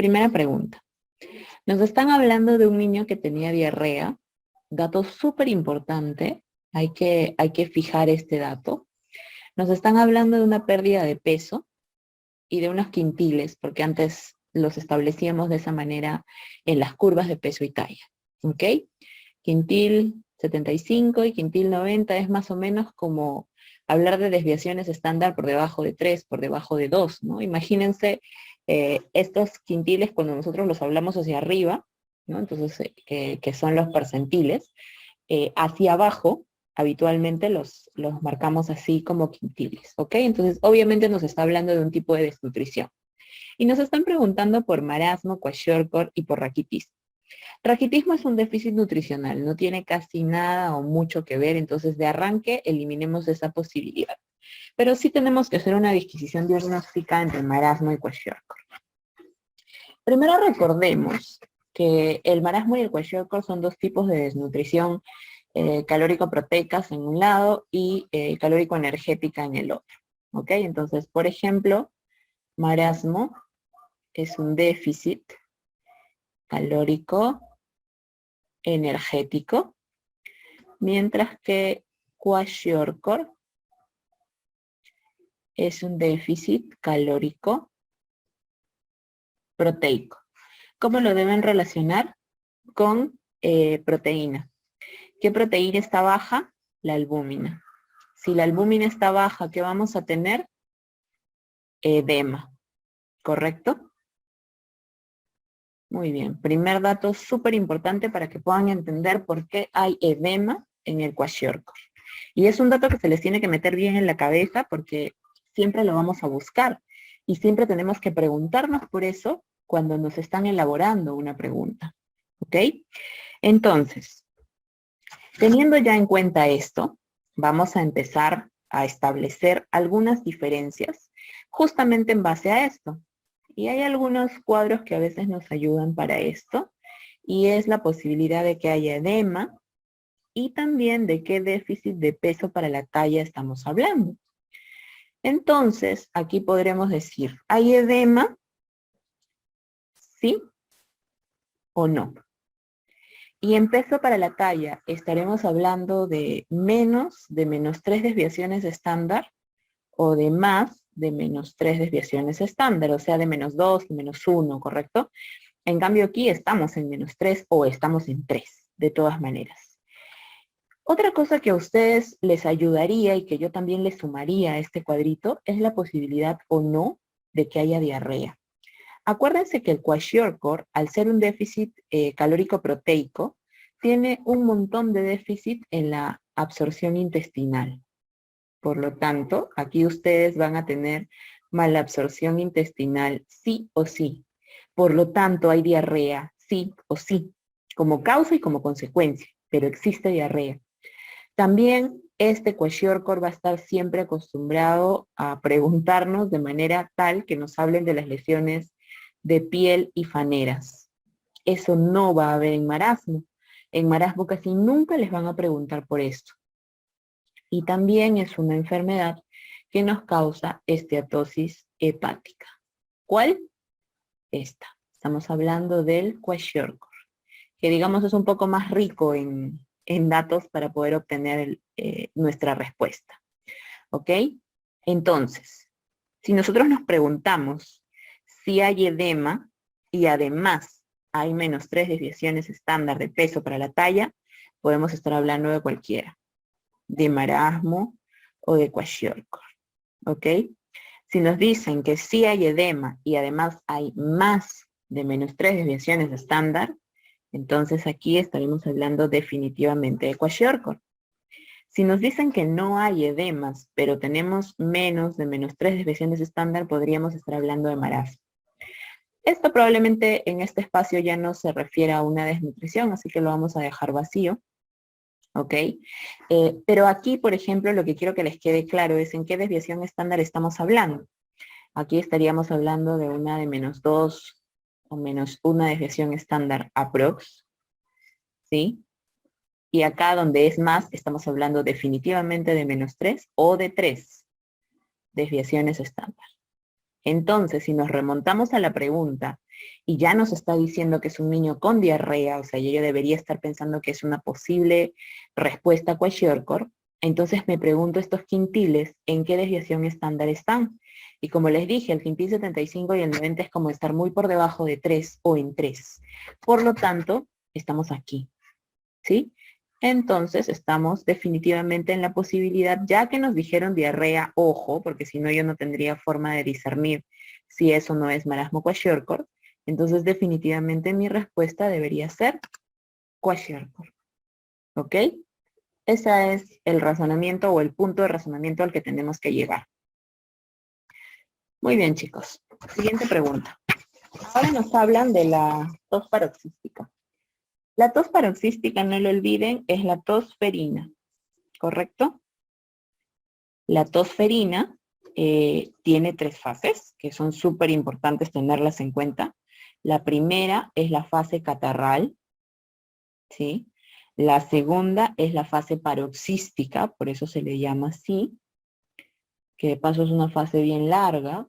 Primera pregunta. Nos están hablando de un niño que tenía diarrea. Dato súper importante. Hay que fijar este dato. Nos están hablando de una pérdida de peso y de unos quintiles, porque antes los establecíamos de esa manera en las curvas de peso y talla. ¿Ok? Quintil 75 y quintil 90 es más o menos como hablar de desviaciones estándar por debajo de 3, por debajo de 2, ¿no? Imagínense estos quintiles cuando nosotros los hablamos hacia arriba, ¿no? Entonces, que son los percentiles, hacia abajo, habitualmente los marcamos así como quintiles, ¿ok? Entonces, obviamente nos está hablando de un tipo de desnutrición. Y nos están preguntando por marasmo, kwashiorkor y por raquitismo. Raquitismo es un déficit nutricional, no tiene casi nada o mucho que ver, entonces de arranque eliminemos esa posibilidad. Pero sí tenemos que hacer una disquisición diagnóstica entre marasmo y kwashiorkor. Primero recordemos que el marasmo y el kwashiorkor son dos tipos de desnutrición calórico-proteicas en un lado y calórico-energética en el otro. ¿Ok? Entonces, por ejemplo, marasmo es un déficit calórico energético, mientras que kwashiorkor es un déficit calórico proteico. ¿Cómo lo deben relacionar? Con proteína. ¿Qué proteína está baja? La albúmina. Si la albúmina está baja, ¿qué vamos a tener? Edema. ¿Correcto? Muy bien. Primer dato súper importante para que puedan entender por qué hay edema en el kwashiorkor. Y es un dato que se les tiene que meter bien en la cabeza porque siempre lo vamos a buscar. Y siempre tenemos que preguntarnos por eso cuando nos están elaborando una pregunta. ¿Ok? Entonces, teniendo ya en cuenta esto, vamos a empezar a establecer algunas diferencias justamente en base a esto. Y hay algunos cuadros que a veces nos ayudan para esto, y es la posibilidad de que haya edema y también de qué déficit de peso para la talla estamos hablando. Entonces, aquí podremos decir, ¿hay edema? ¿Sí o no? Y en peso para la talla, estaremos hablando de menos de -3 desviaciones estándar o de más de -3 desviaciones estándar, o sea, de -2 y -1, ¿correcto? En cambio aquí estamos en -3 o estamos en 3, de todas maneras. Otra cosa que a ustedes les ayudaría y que yo también les sumaría a este cuadrito es la posibilidad o no de que haya diarrea. Acuérdense que el kwashiorkor, al ser un déficit calórico proteico, tiene un montón de déficit en la absorción intestinal. Por lo tanto, aquí ustedes van a tener malabsorción intestinal sí o sí. Por lo tanto, hay diarrea sí o sí, como causa y como consecuencia, pero existe diarrea. También este kwashiorkor va a estar siempre acostumbrado a preguntarnos de manera tal que nos hablen de las lesiones de piel y faneras. Eso no va a haber en marasmo. En marasmo casi nunca les van a preguntar por esto. Y también es una enfermedad que nos causa esteatosis hepática. ¿Cuál? Esta. Estamos hablando del kwashiorkor, que digamos es un poco más rico en datos para poder obtener nuestra respuesta. ¿Ok? Entonces, si nosotros nos preguntamos si hay edema y además hay -3 desviaciones estándar de peso para la talla, podemos estar hablando de cualquiera, de marasmo o de kwashiorkor. ¿Ok? Si nos dicen que sí hay edema y además hay más de -3 desviaciones estándar, entonces aquí estaremos hablando definitivamente de kwashiorkor. Si nos dicen que no hay edemas, pero tenemos menos de -3 desviaciones estándar, podríamos estar hablando de marasmo. Esto probablemente en este espacio ya no se refiere a una desnutrición, así que lo vamos a dejar vacío. ¿Ok? Pero aquí, por ejemplo, lo que quiero que les quede claro es en qué desviación estándar estamos hablando. Aquí estaríamos hablando de una de -2 o -1 desviación estándar aprox, ¿sí? Y acá donde es más, estamos hablando definitivamente de -3 o de 3 desviaciones estándar. Entonces, si nos remontamos a la pregunta, y ya nos está diciendo que es un niño con diarrea, o sea, yo debería estar pensando que es una posible respuesta a kwashiorkor, entonces me pregunto estos quintiles, ¿en qué desviación estándar están? Y como les dije, el quintil 75 y el 90 es como estar muy por debajo de 3 o en 3. Por lo tanto, estamos aquí, ¿sí? Entonces estamos definitivamente en la posibilidad, ya que nos dijeron diarrea, ojo, porque si no yo no tendría forma de discernir si eso no es marasmo kwashiorkor, entonces definitivamente mi respuesta debería ser kwashiorkor, ¿ok? Ese es el razonamiento o el punto de razonamiento al que tenemos que llegar. Muy bien, chicos. Siguiente pregunta. Ahora nos hablan de la tos paroxística. La tos paroxística, no lo olviden, es la tos ferina, ¿correcto? La tos ferina tiene 3 fases, que son súper importantes tenerlas en cuenta. La primera es la fase catarral, ¿sí? La segunda es la fase paroxística, por eso se le llama así, que de paso es una fase bien larga,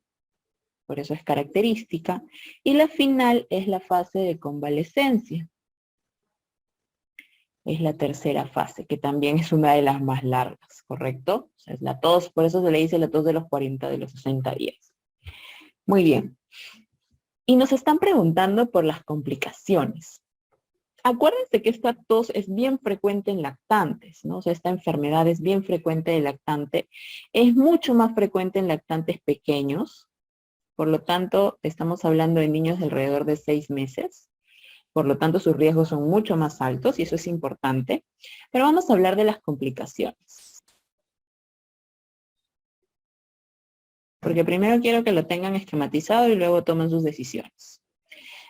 por eso es característica. Y la final es la fase de convalescencia. Es la tercera fase, que también es una de las más largas, ¿correcto? O sea, es la tos, por eso se le dice la tos de los 40, de los 60 días. Muy bien. Y nos están preguntando por las complicaciones. Acuérdense que esta tos es bien frecuente en lactantes, ¿no? O sea, esta enfermedad es bien frecuente en lactante. Es mucho más frecuente en lactantes pequeños. Por lo tanto, estamos hablando de niños de alrededor de 6 meses. Por lo tanto, sus riesgos son mucho más altos y eso es importante. Pero vamos a hablar de las complicaciones. Porque primero quiero que lo tengan esquematizado y luego tomen sus decisiones.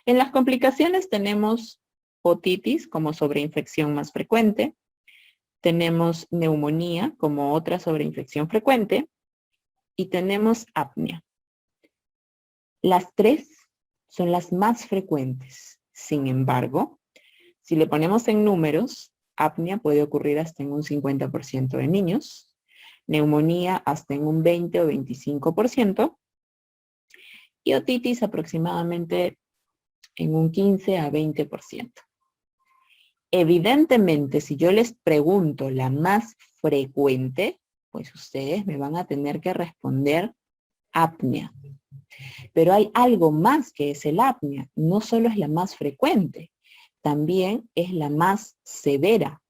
En las complicaciones tenemos otitis como sobreinfección más frecuente. Tenemos neumonía como otra sobreinfección frecuente. Y tenemos apnea. Las 3 son las más frecuentes. Sin embargo, si le ponemos en números, apnea puede ocurrir hasta en un 50% de niños, neumonía hasta en un 20 o 25%, y otitis aproximadamente en un 15 a 20%. Evidentemente, si yo les pregunto la más frecuente, pues ustedes me van a tener que responder apnea. Pero hay algo más que es el apnea. No solo es la más frecuente, también es la más severa,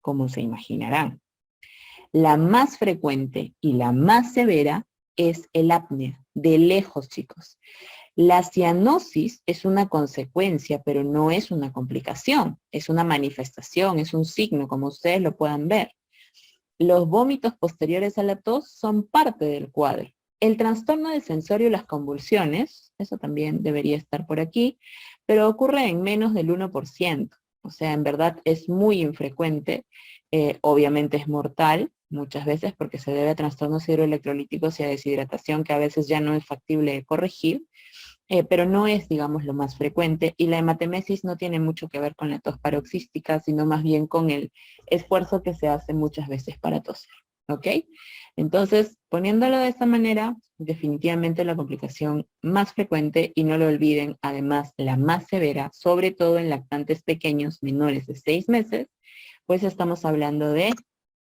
como se imaginarán. La más frecuente y la más severa es el apnea, de lejos, chicos. La cianosis es una consecuencia, pero no es una complicación. Es una manifestación, es un signo, como ustedes lo puedan ver. Los vómitos posteriores a la tos son parte del cuadro. El trastorno del sensorio y las convulsiones, eso también debería estar por aquí, pero ocurre en menos del 1%. O sea, en verdad es muy infrecuente. Obviamente es mortal muchas veces porque se debe a trastornos hidroelectrolíticos y a deshidratación que a veces ya no es factible corregir. Pero no es, digamos, lo más frecuente, y la hematemesis no tiene mucho que ver con la tos paroxística, sino más bien con el esfuerzo que se hace muchas veces para toser, ¿ok? Entonces, poniéndolo de esta manera, definitivamente la complicación más frecuente, y no lo olviden, además la más severa, sobre todo en lactantes pequeños menores de 6 meses, pues estamos hablando de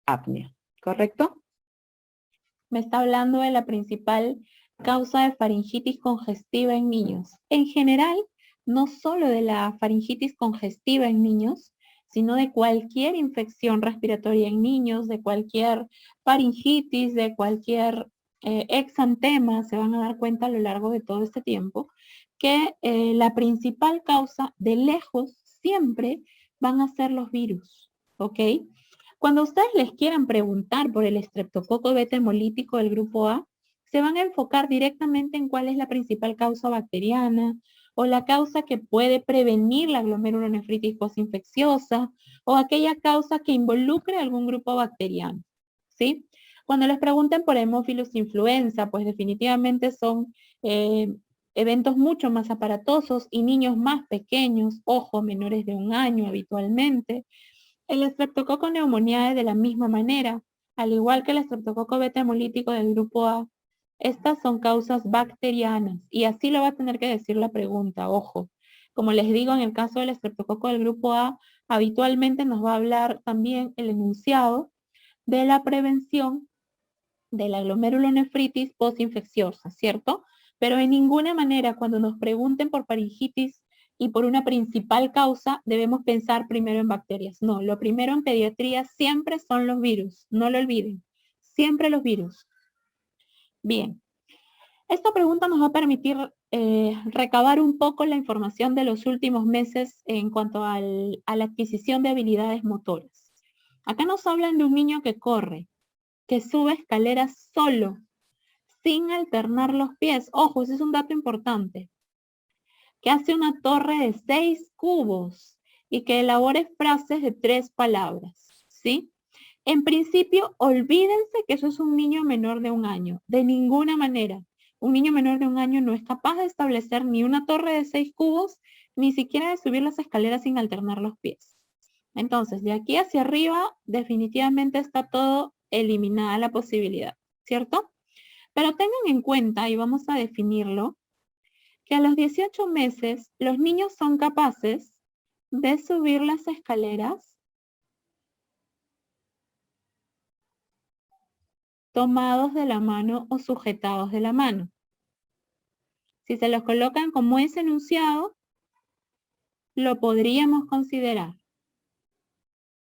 apnea, ¿correcto? Me está hablando de la principal causa de faringitis congestiva en niños. En general, no solo de la faringitis congestiva en niños, sino de cualquier infección respiratoria en niños, de cualquier faringitis, de cualquier exantema, se van a dar cuenta a lo largo de todo este tiempo, que la principal causa de lejos siempre van a ser los virus, ¿ok? Cuando ustedes les quieran preguntar por el estreptococo beta hemolítico del grupo A, se van a enfocar directamente en cuál es la principal causa bacteriana o la causa que puede prevenir la glomerulonefritis postinfecciosa o aquella causa que involucre algún grupo bacteriano, ¿sí? Cuando les pregunten por Haemophilus influenza, pues definitivamente son eventos mucho más aparatosos y niños más pequeños, ojo, menores de 1 año habitualmente. El estreptococo neumoniae de la misma manera, al igual que el estreptococo beta hemolítico del grupo A, Estas son causas bacterianas y así lo va a tener que decir la pregunta, ojo. Como les digo, en el caso del estreptococo del grupo A, habitualmente nos va a hablar también el enunciado de la prevención de la glomerulonefritis postinfecciosa, ¿cierto? Pero en ninguna manera cuando nos pregunten por faringitis y por una principal causa debemos pensar primero en bacterias. No, lo primero en pediatría siempre son los virus, no lo olviden, siempre los virus. Bien, esta pregunta nos va a permitir recabar un poco la información de los últimos meses en cuanto a la adquisición de habilidades motoras. Acá nos hablan de un niño que corre, que sube escaleras solo, sin alternar los pies. Ojo, ese es un dato importante. Que hace una torre de 6 cubos y que elabore frases de 3 palabras, ¿sí? En principio, olvídense que eso es un niño menor de 1 año. De ninguna manera. Un niño menor de 1 año no es capaz de establecer ni una torre de 6 cubos, ni siquiera de subir las escaleras sin alternar los pies. Entonces, de aquí hacia arriba, definitivamente está todo eliminada la posibilidad, ¿cierto? Pero tengan en cuenta, y vamos a definirlo, que a los 18 meses los niños son capaces de subir las escaleras tomados de la mano o sujetados de la mano. Si se los colocan como ese enunciado, lo podríamos considerar.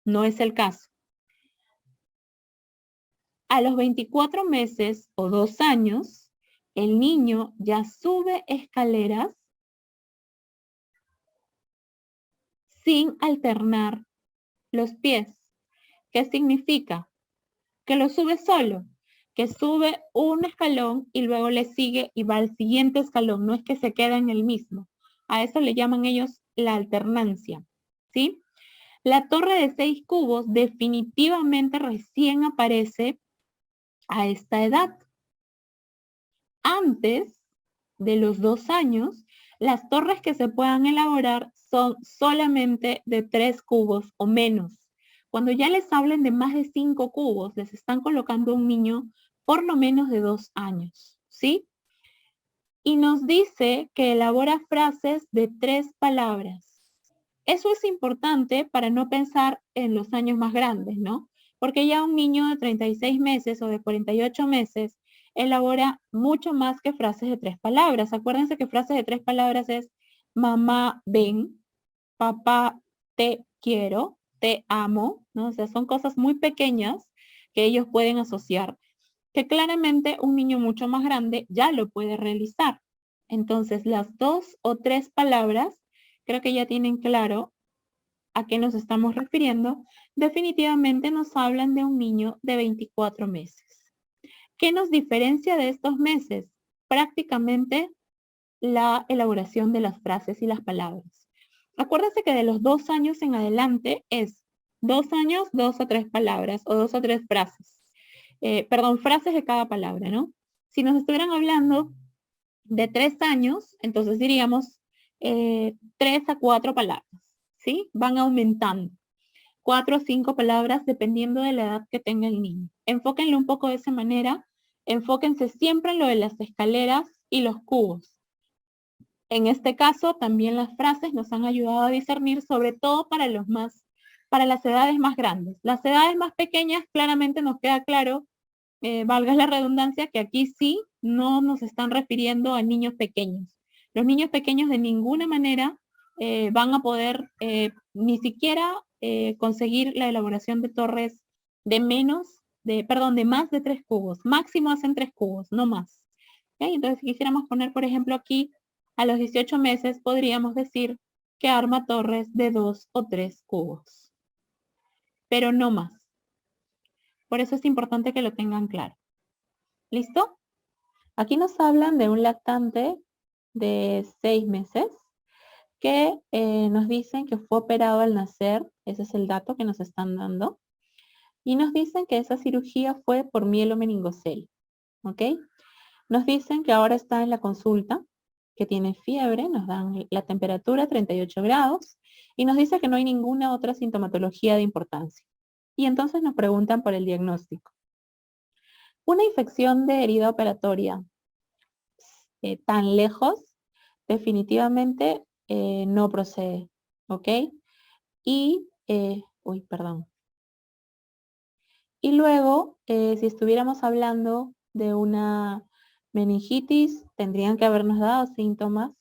No es el caso. A los 24 meses o 2 años, el niño ya sube escaleras sin alternar los pies. ¿Qué significa? Que lo sube solo, que sube un escalón y luego le sigue y va al siguiente escalón, no es que se queda en el mismo. A eso le llaman ellos la alternancia, ¿sí? La torre de 6 cubos definitivamente recién aparece a esta edad. Antes de los 2 años, las torres que se puedan elaborar son solamente de 3 cubos o menos. Cuando ya les hablen de más de 5 cubos, les están colocando un niño por lo menos de 2 años, ¿sí? Y nos dice que elabora frases de 3 palabras. Eso es importante para no pensar en los años más grandes, ¿no? Porque ya un niño de 36 meses o de 48 meses elabora mucho más que frases de 3 palabras. Acuérdense que frases de 3 palabras es mamá, ven, papá, te quiero, te amo, ¿no? O sea, son cosas muy pequeñas que ellos pueden asociar, que claramente un niño mucho más grande ya lo puede realizar. Entonces, las 2 o 3 palabras creo que ya tienen claro a qué nos estamos refiriendo. Definitivamente nos hablan de un niño de 24 meses. ¿Qué nos diferencia de estos meses? Prácticamente la elaboración de las frases y las palabras. Acuérdense que de los 2 años en adelante es 2 años, 2 o 3 palabras o 2 o 3 frases. Frases de cada palabra, ¿no? Si nos estuvieran hablando de 3 años, entonces diríamos 3 a 4 palabras, ¿sí? Van aumentando. 4 o 5 palabras dependiendo de la edad que tenga el niño. Enfóquenlo un poco de esa manera. Enfóquense siempre en lo de las escaleras y los cubos. En este caso, también las frases nos han ayudado a discernir, sobre todo para las edades más grandes. Las edades más pequeñas, claramente nos queda claro, valga la redundancia, que aquí sí no nos están refiriendo a niños pequeños. Los niños pequeños de ninguna manera van a poder ni siquiera conseguir la elaboración de torres de de más de 3 cubos. Máximo hacen 3 cubos, no más. ¿Okay? Entonces, si quisiéramos poner, por ejemplo, aquí a los 18 meses, podríamos decir que arma torres de 2 o 3 cubos, pero no más. Por eso es importante que lo tengan claro. ¿Listo? Aquí nos hablan de un lactante de 6 meses que nos dicen que fue operado al nacer. Ese es el dato que nos están dando. Y nos dicen que esa cirugía fue por mielomeningocele. ¿Ok? Nos dicen que ahora está en la consulta, que tiene fiebre, nos dan la temperatura 38 grados y nos dice que no hay ninguna otra sintomatología de importancia. Y entonces nos preguntan por el diagnóstico. Una infección de herida operatoria tan lejos, definitivamente no procede, ¿ok? Y, perdón. Y luego, si estuviéramos hablando de una meningitis, tendrían que habernos dado síntomas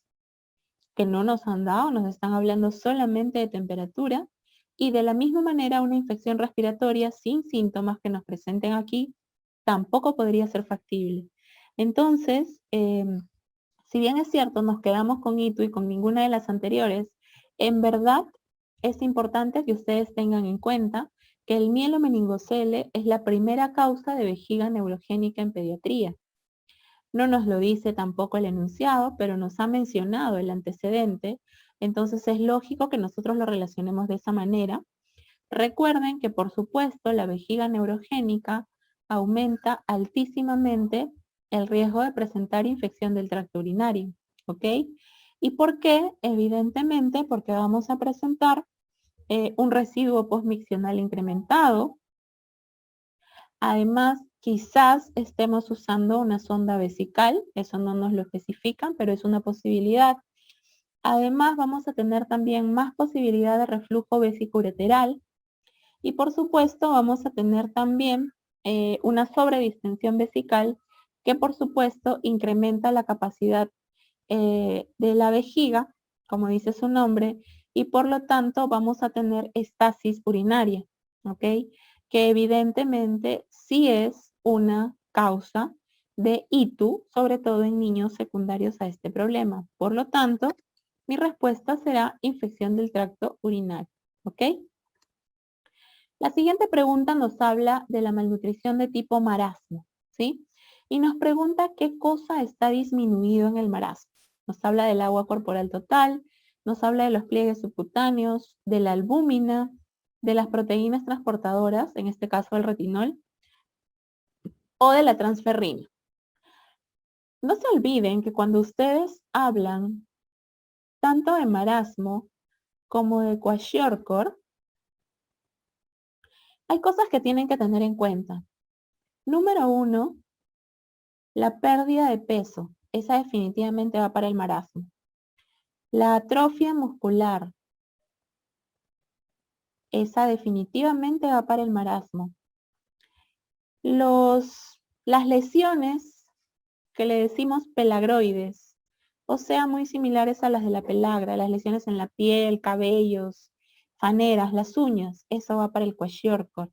que no nos han dado, nos están hablando solamente de temperatura. Y de la misma manera, una infección respiratoria sin síntomas que nos presenten aquí tampoco podría ser factible. Entonces, si bien es cierto, nos quedamos con ITU y con ninguna de las anteriores, en verdad es importante que ustedes tengan en cuenta que el mielomeningocele es la primera causa de vejiga neurogénica en pediatría. No nos lo dice tampoco el enunciado, pero nos ha mencionado el antecedente, entonces es lógico que nosotros lo relacionemos de esa manera. Recuerden que, por supuesto, la vejiga neurogénica aumenta altísimamente el riesgo de presentar infección del tracto urinario, ¿ok? ¿Y por qué? Evidentemente porque vamos a presentar un residuo postmiccional incrementado. Además, quizás estemos usando una sonda vesical, eso no nos lo especifican, pero es una posibilidad. Además, vamos a tener también más posibilidad de reflujo vesicureteral y, por supuesto, vamos a tener también una sobredistensión vesical que, por supuesto, incrementa la capacidad de la vejiga, como dice su nombre, y por lo tanto vamos a tener estasis urinaria, ¿ok? Que evidentemente sí es una causa de ITU, sobre todo en niños secundarios a este problema. Por lo tanto, mi respuesta será infección del tracto urinario, ¿ok? La siguiente pregunta nos habla de la malnutrición de tipo marasmo, ¿sí? Y nos pregunta qué cosa está disminuido en el marasmo. Nos habla del agua corporal total, nos habla de los pliegues subcutáneos, de la albúmina, de las proteínas transportadoras, en este caso el retinol, o de la transferrina. No se olviden que cuando ustedes hablan tanto de marasmo como de kwashiorkor, hay cosas que tienen que tener en cuenta. Número 1, la pérdida de peso. Esa definitivamente va para el marasmo. La atrofia muscular. Esa definitivamente va para el marasmo. Las lesiones que le decimos pelagroides, o sea, muy similares a las de la pelagra, las lesiones en la piel, cabellos, faneras, las uñas, eso va para el kwashiorkor.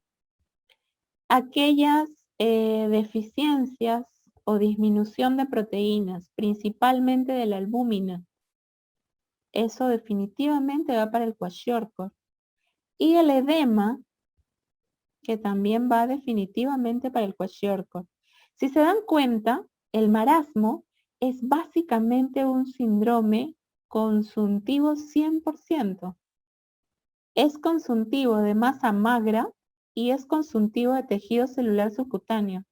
Aquellas deficiencias o disminución de proteínas, principalmente de la albúmina, eso definitivamente va para el kwashiorkor. Y el edema, que también va definitivamente para el kwashiorkor. Si se dan cuenta, el marasmo es básicamente un síndrome consuntivo 100%. Es consuntivo de masa magra y es consuntivo de tejido celular subcutáneo.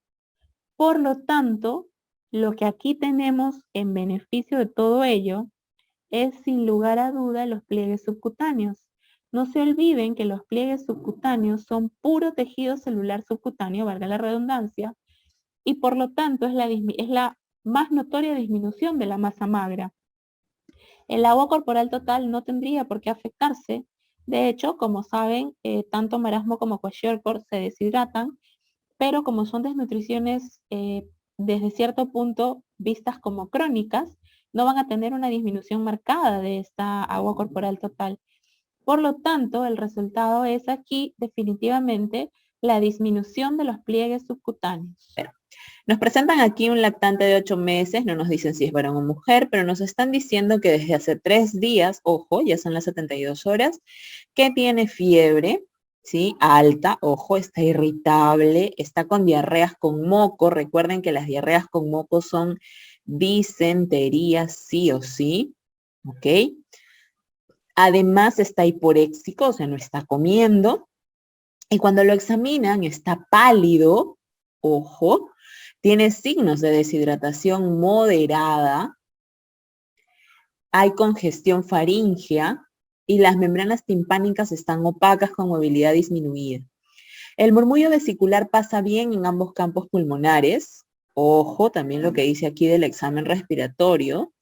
Por lo tanto, lo que aquí tenemos en beneficio de todo ello es sin lugar a duda los pliegues subcutáneos. No se olviden que los pliegues subcutáneos son puro tejido celular subcutáneo, valga la redundancia, y por lo tanto es la más notoria disminución de la masa magra. El agua corporal total no tendría por qué afectarse. De hecho, como saben, tanto marasmo como kwashiorkor se deshidratan, pero como son desnutriciones desde cierto punto vistas como crónicas, no van a tener una disminución marcada de esta agua corporal total. Por lo tanto, el resultado es aquí definitivamente la disminución de los pliegues subcutáneos. Nos presentan aquí un lactante de 8 meses, no nos dicen si es varón o mujer, pero nos están diciendo que desde hace 3 días, ojo, ya son las 72 horas, que tiene fiebre, ¿sí? Alta, ojo, está irritable, está con diarreas con moco. Recuerden que las diarreas con moco son disentería sí o sí, ¿ok? Además está hiporéxico, o sea, no está comiendo. Y cuando lo examinan está pálido, ojo, tiene signos de deshidratación moderada, hay congestión faríngea y las membranas timpánicas están opacas con movilidad disminuida. El murmullo vesicular pasa bien en ambos campos pulmonares. Ojo, también lo que dice aquí del examen respiratorio.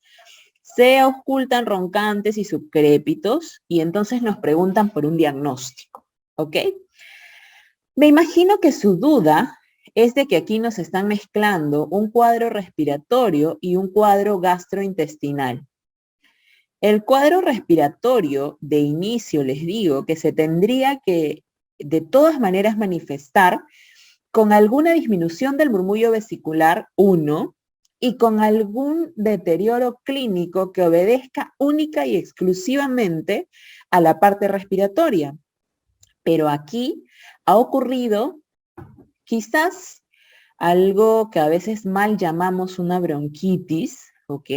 Se ocultan roncantes y subcrépitos y entonces nos preguntan por un diagnóstico, ¿ok? Me imagino que su duda es de que aquí nos están mezclando un cuadro respiratorio y un cuadro gastrointestinal. El cuadro respiratorio, de inicio les digo que se tendría que de todas maneras manifestar con alguna disminución del murmullo vesicular 1 y con algún deterioro clínico que obedezca única y exclusivamente a la parte respiratoria. Pero aquí ha ocurrido quizás algo que a veces mal llamamos una bronquitis, ¿ok?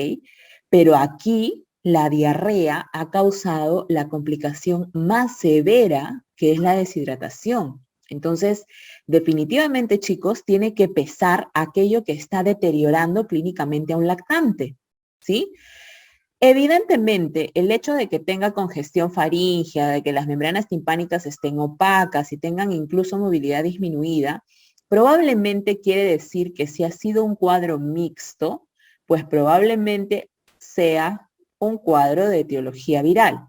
Pero aquí la diarrea ha causado la complicación más severa, que es la deshidratación. Entonces, definitivamente, chicos, tiene que pesar aquello que está deteriorando clínicamente a un lactante, ¿sí? Evidentemente, el hecho de que tenga congestión faríngea, de que las membranas timpánicas estén opacas y tengan incluso movilidad disminuida, probablemente quiere decir que si ha sido un cuadro mixto, pues probablemente sea un cuadro de etiología viral.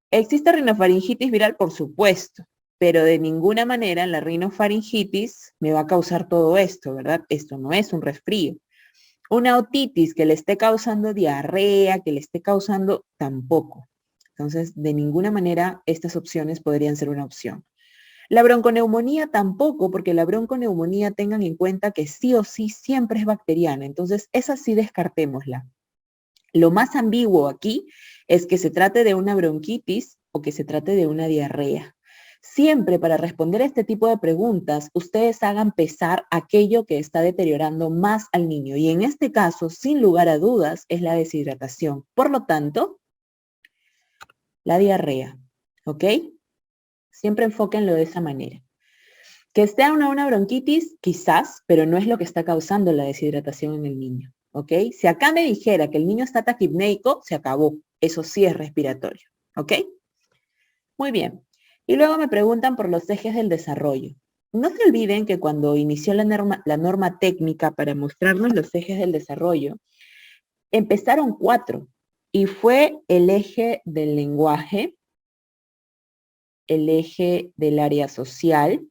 ¿Existe rinofaringitis viral? Por supuesto, pero de ninguna manera la rinofaringitis me va a causar todo esto, ¿verdad? Esto no es un resfrío. Una otitis que le esté causando diarrea, que le esté causando tampoco. Entonces, de ninguna manera estas opciones podrían ser una opción. La bronconeumonía tampoco, porque la bronconeumonía tengan en cuenta que sí o sí siempre es bacteriana. Entonces, esa sí descartémosla. Lo más ambiguo aquí es que se trate de una bronquitis o que se trate de una diarrea. Siempre para responder a este tipo de preguntas, ustedes hagan pesar aquello que está deteriorando más al niño. Y en este caso, sin lugar a dudas, es la deshidratación. Por lo tanto, la diarrea, ¿ok? Siempre enfóquenlo de esa manera. Que sea una bronquitis, quizás, pero no es lo que está causando la deshidratación en el niño, ¿ok? Si acá me dijera que el niño está taquipneico, se acabó. Eso sí es respiratorio, ¿ok? Muy bien. Y luego me preguntan por los ejes del desarrollo. No se olviden que cuando inició la norma técnica para mostrarnos los ejes del desarrollo, empezaron 4 y fue el eje del lenguaje, el eje del área social,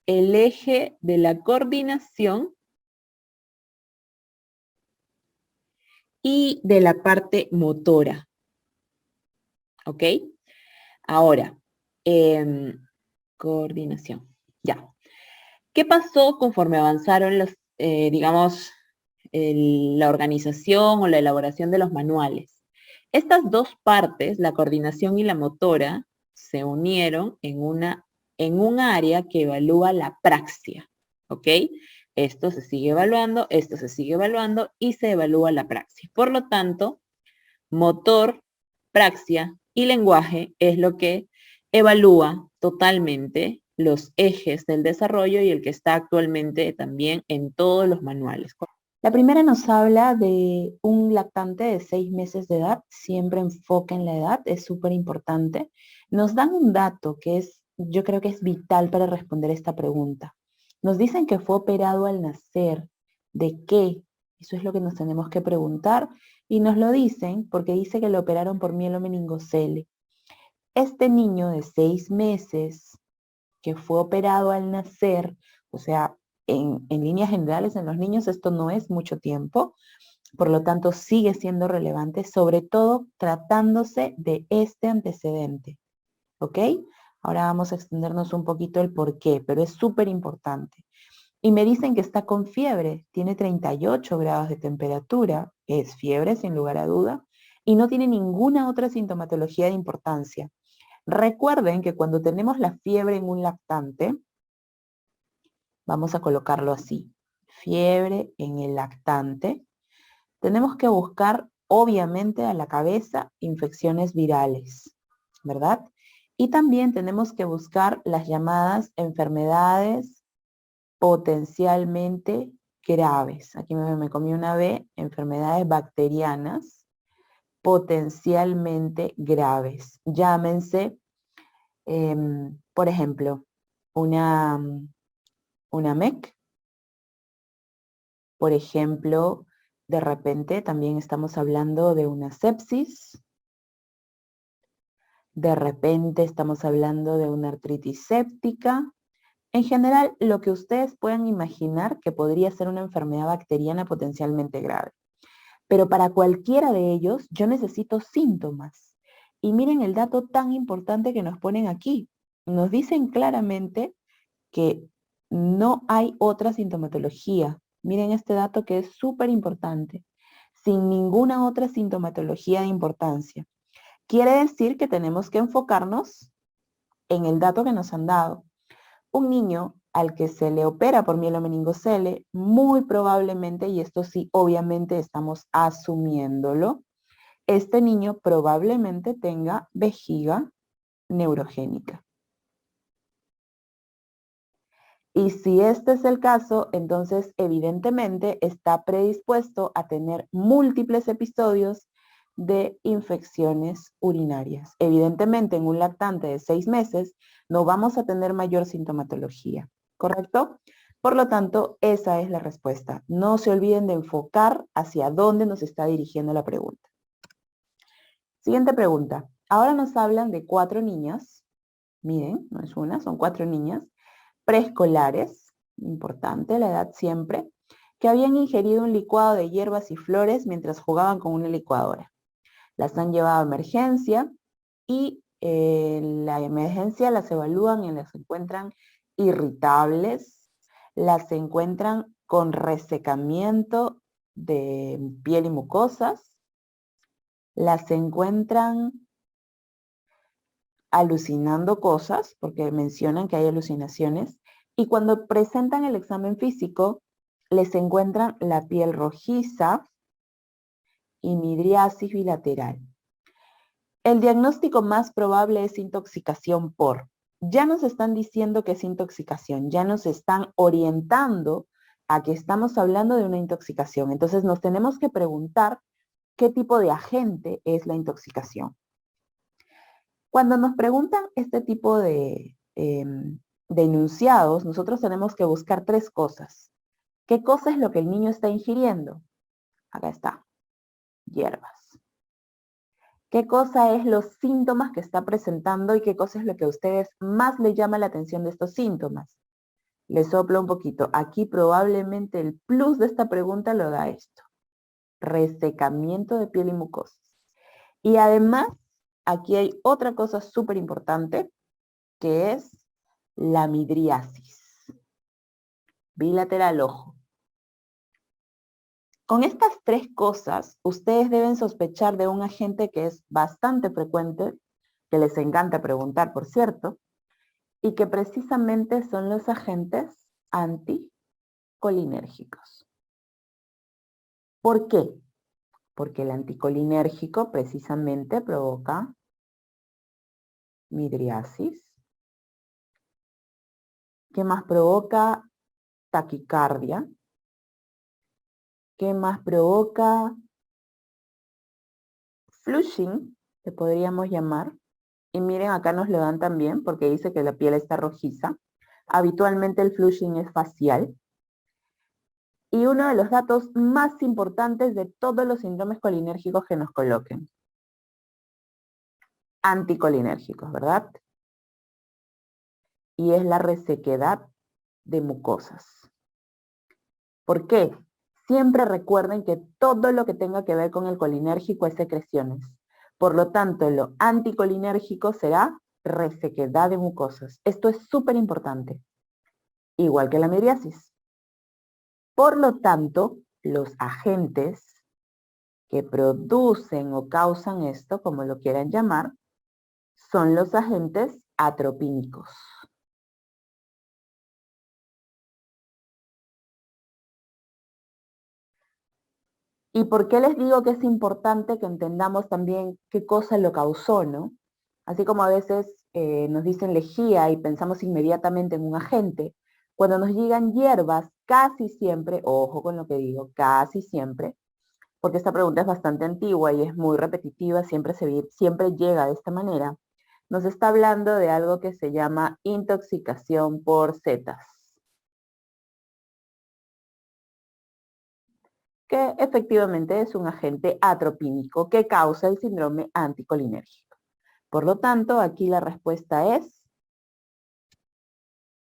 el eje de la coordinación y de la parte motora, ¿ok? Ahora, coordinación, ya. ¿Qué pasó conforme avanzaron los, digamos, la organización o la elaboración de los manuales? Estas dos partes, la coordinación y la motora, se unieron en un área que evalúa la praxia, ¿ok? Esto se sigue evaluando y se evalúa la praxia. Por lo tanto, motor, praxia y lenguaje es lo que evalúa totalmente los ejes del desarrollo y el que está actualmente también en todos los manuales. La primera nos habla de un lactante de 6 meses de edad, siempre enfoque en la edad, es súper importante. Nos dan un dato que yo creo que es vital para responder esta pregunta. Nos dicen que fue operado al nacer. ¿De qué? Eso es lo que nos tenemos que preguntar y nos lo dicen porque dice que lo operaron por mielomeningocele. Este niño de 6 meses que fue operado al nacer, o sea, en líneas generales en los niños esto no es mucho tiempo, por lo tanto sigue siendo relevante, sobre todo tratándose de este antecedente, ¿ok? Ahora vamos a extendernos un poquito el por qué, pero es súper importante. Y me dicen que está con fiebre, tiene 38 grados de temperatura, es fiebre sin lugar a duda, y no tiene ninguna otra sintomatología de importancia. Recuerden que cuando tenemos la fiebre en un lactante, vamos a colocarlo así, fiebre en el lactante, tenemos que buscar obviamente a la cabeza infecciones virales, ¿verdad? Y también tenemos que buscar las llamadas enfermedades potencialmente graves. Aquí me comí una B, enfermedades bacterianas potencialmente graves. Llámense Por ejemplo, una MEC. Por ejemplo, de repente también estamos hablando de una sepsis. De repente estamos hablando de una artritis séptica. En general, lo que ustedes puedan imaginar que podría ser una enfermedad bacteriana potencialmente grave. Pero para cualquiera de ellos, yo necesito síntomas. Y miren el dato tan importante que nos ponen aquí. Nos dicen claramente que no hay otra sintomatología. Miren este dato que es súper importante. Sin ninguna otra sintomatología de importancia. Quiere decir que tenemos que enfocarnos en el dato que nos han dado. Un niño al que se le opera por mielomeningocele, muy probablemente, y esto sí, obviamente estamos asumiéndolo, este niño probablemente tenga vejiga neurogénica. Y si este es el caso, entonces evidentemente está predispuesto a tener múltiples episodios de infecciones urinarias. Evidentemente en un lactante de 6 meses no vamos a tener mayor sintomatología, ¿correcto? Por lo tanto, esa es la respuesta. No se olviden de enfocar hacia dónde nos está dirigiendo la pregunta. Siguiente pregunta. Ahora nos hablan de 4 niñas. Miren, no es una, son 4 niñas preescolares, importante la edad siempre, que habían ingerido un licuado de hierbas y flores mientras jugaban con una licuadora. Las han llevado a emergencia y en la emergencia las evalúan y las encuentran irritables, las encuentran con resecamiento de piel y mucosas, las encuentran alucinando cosas, porque mencionan que hay alucinaciones, y cuando presentan el examen físico, les encuentran la piel rojiza y midriasis bilateral. El diagnóstico más probable es intoxicación por. Ya nos están diciendo que es intoxicación, ya nos están orientando a que estamos hablando de una intoxicación. Entonces nos tenemos que preguntar qué tipo de agente es la intoxicación. Cuando nos preguntan este tipo de enunciados, nosotros tenemos que buscar 3 cosas. ¿Qué cosa es lo que el niño está ingiriendo? Acá está, hierbas. ¿Qué cosa es los síntomas que está presentando y qué cosa es lo que a ustedes más les llama la atención de estos síntomas? Les soplo un poquito. Aquí probablemente el plus de esta pregunta lo da esto. Resecamiento de piel y mucosas. Y además, aquí hay otra cosa súper importante, que es la midriasis. Bilateral ojo. Con estas 3 cosas, ustedes deben sospechar de un agente que es bastante frecuente, que les encanta preguntar, por cierto, y que precisamente son los agentes anticolinérgicos. ¿Por qué? Porque el anticolinérgico precisamente provoca midriasis. ¿Qué más provoca? Taquicardia. ¿Qué más provoca? Flushing, que podríamos llamar. Y miren, acá nos lo dan también porque dice que la piel está rojiza. Habitualmente el flushing es facial. Y uno de los datos más importantes de todos los síndromes colinérgicos que nos coloquen. Anticolinérgicos, ¿verdad? Y es la resequedad de mucosas. ¿Por qué? Siempre recuerden que todo lo que tenga que ver con el colinérgico es secreciones. Por lo tanto, lo anticolinérgico será resequedad de mucosas. Esto es súper importante. Igual que la midriasis. Por lo tanto, los agentes que producen o causan esto, como lo quieran llamar, son los agentes atropínicos. ¿Y por qué les digo que es importante que entendamos también qué cosa lo causó, no? Así como a veces nos dicen lejía y pensamos inmediatamente en un agente, cuando nos llegan hierbas, casi siempre, ojo con lo que digo, casi siempre, porque esta pregunta es bastante antigua y es muy repetitiva, siempre llega de esta manera. Nos está hablando de algo que se llama intoxicación por setas, que efectivamente es un agente atropínico que causa el síndrome anticolinérgico. Por lo tanto, aquí la respuesta es,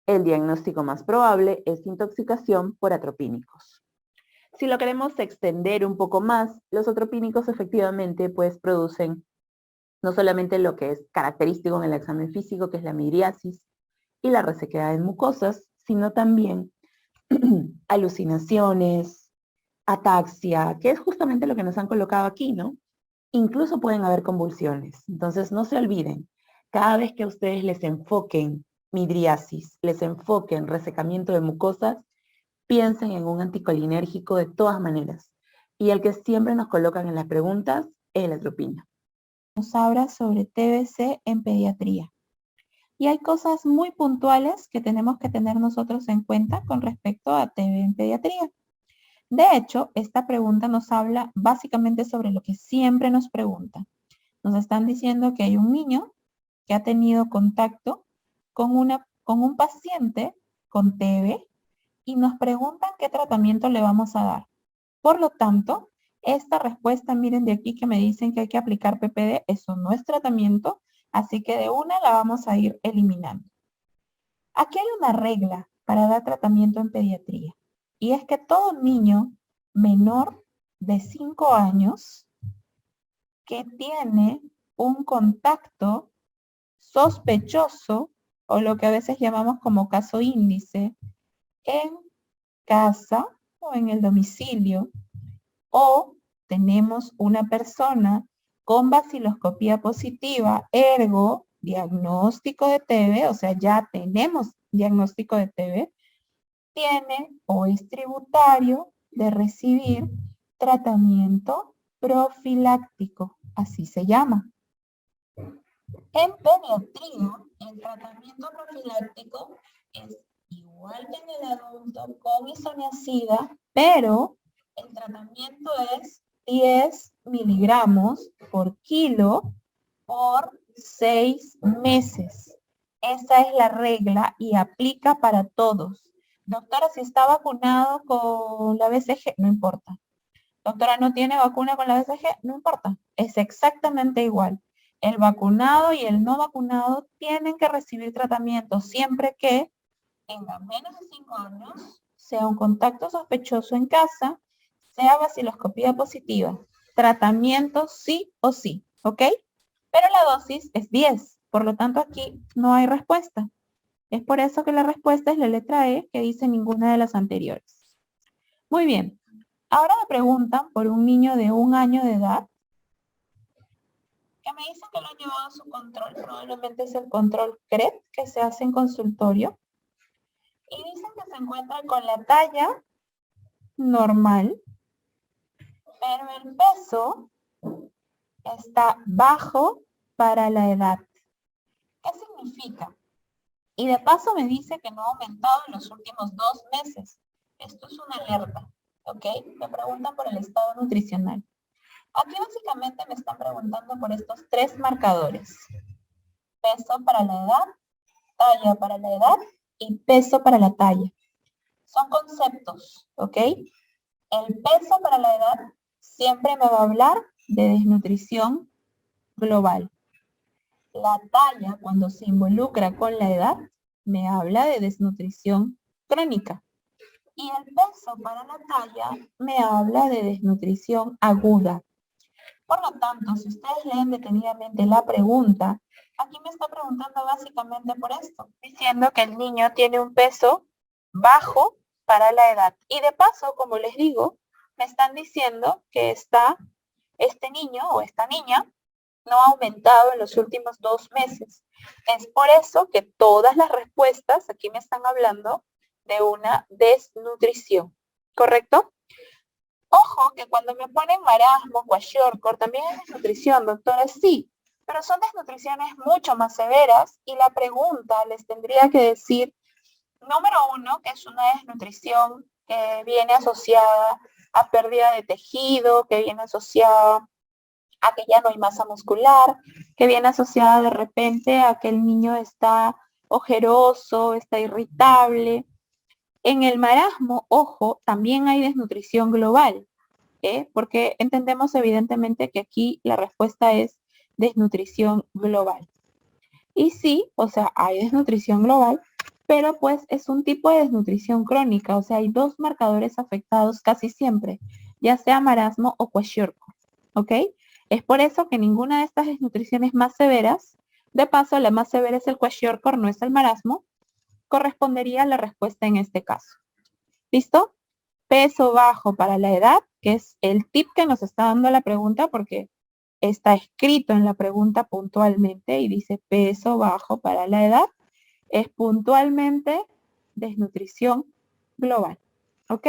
el diagnóstico más probable es intoxicación por atropínicos. Si lo queremos extender un poco más, los atropínicos efectivamente pues producen no solamente lo que es característico en el examen físico, que es la midriasis y la resequedad en mucosas, sino también alucinaciones, ataxia, que es justamente lo que nos han colocado aquí, ¿no? Incluso pueden haber convulsiones. Entonces, no se olviden, cada vez que ustedes les enfoquen midriasis, les enfoquen resecamiento de mucosas, piensen en un anticolinérgico de todas maneras. Y el que siempre nos colocan en las preguntas es la atropina. Nos habla sobre TBC en pediatría. Y hay cosas muy puntuales que tenemos que tener nosotros en cuenta con respecto a TB en pediatría. De hecho, esta pregunta nos habla básicamente sobre lo que siempre nos preguntan. Nos están diciendo que hay un niño que ha tenido contacto con un paciente con TB y nos preguntan qué tratamiento le vamos a dar. Por lo tanto, esta respuesta, miren de aquí que me dicen que hay que aplicar PPD, eso no es tratamiento, así que de una la vamos a ir eliminando. Aquí hay una regla para dar tratamiento en pediatría, y es que todo niño menor de 5 años que tiene un contacto sospechoso, o lo que a veces llamamos como caso índice, en casa o en el domicilio, o tenemos una persona con baciloscopía positiva, ergo, diagnóstico de TB, o sea, ya tenemos diagnóstico de TB, tiene o es tributario de recibir tratamiento profiláctico, así se llama. En pediatría, el tratamiento profiláctico es igual que en el adulto con isoniazida, pero el tratamiento es 10 miligramos por kilo por 6 meses. Esa es la regla y aplica para todos. Doctora, si está vacunado con la BCG, no importa. Doctora, ¿no tiene vacuna con la BCG? No importa. Es exactamente igual. El vacunado y el no vacunado tienen que recibir tratamiento siempre que tenga menos de 5 años, sea un contacto sospechoso en casa, sea baciloscopía positiva. Tratamiento sí o sí, ¿ok? Pero la dosis es 10, por lo tanto aquí no hay respuesta. Es por eso que la respuesta es la letra E, que dice ninguna de las anteriores. Muy bien. Ahora me preguntan por un niño de 1 año de edad que me dicen que lo han llevado a su control. Probablemente es el control CREP que se hace en consultorio. Y dicen que se encuentra con la talla normal, pero el peso está bajo para la edad. ¿Qué significa? Y de paso me dice que no ha aumentado en los últimos 2 meses. Esto es una alerta, ¿ok? Me preguntan por el estado nutricional. Aquí básicamente me están preguntando por estos 3 marcadores. Peso para la edad, talla para la edad y peso para la talla. Son conceptos, ¿ok? El peso para la edad siempre me va a hablar de desnutrición global. La talla, cuando se involucra con la edad, me habla de desnutrición crónica. Y el peso para la talla me habla de desnutrición aguda. Por lo tanto, si ustedes leen detenidamente la pregunta, aquí me está preguntando básicamente por esto, diciendo que el niño tiene un peso bajo para la edad. Y de paso, como les digo, me están diciendo que este niño o esta niña no ha aumentado en los últimos 2 meses. Es por eso que todas las respuestas aquí me están hablando de una desnutrición, ¿correcto? Ojo que cuando me ponen marasmo, kwashiorkor, también es desnutrición, doctora, sí, pero son desnutriciones mucho más severas y la pregunta les tendría que decir, número 1, que es una desnutrición que viene asociada a pérdida de tejido, que viene asociada a que ya no hay masa muscular, que viene asociada de repente a que el niño está ojeroso, está irritable. En el marasmo, ojo, también hay desnutrición global, porque entendemos evidentemente que aquí la respuesta es desnutrición global. Y sí, o sea, hay desnutrición global, pero pues es un tipo de desnutrición crónica, o sea, hay dos marcadores afectados casi siempre, ya sea marasmo o kwashiorkor, ¿ok? Es por eso que ninguna de estas desnutriciones más severas, de paso, la más severa es el kwashiorkor, no es el marasmo, correspondería a la respuesta en este caso. ¿Listo? Peso bajo para la edad, que es el tip que nos está dando la pregunta, porque está escrito en la pregunta puntualmente y dice peso bajo para la edad, es puntualmente desnutrición global. ¿Ok?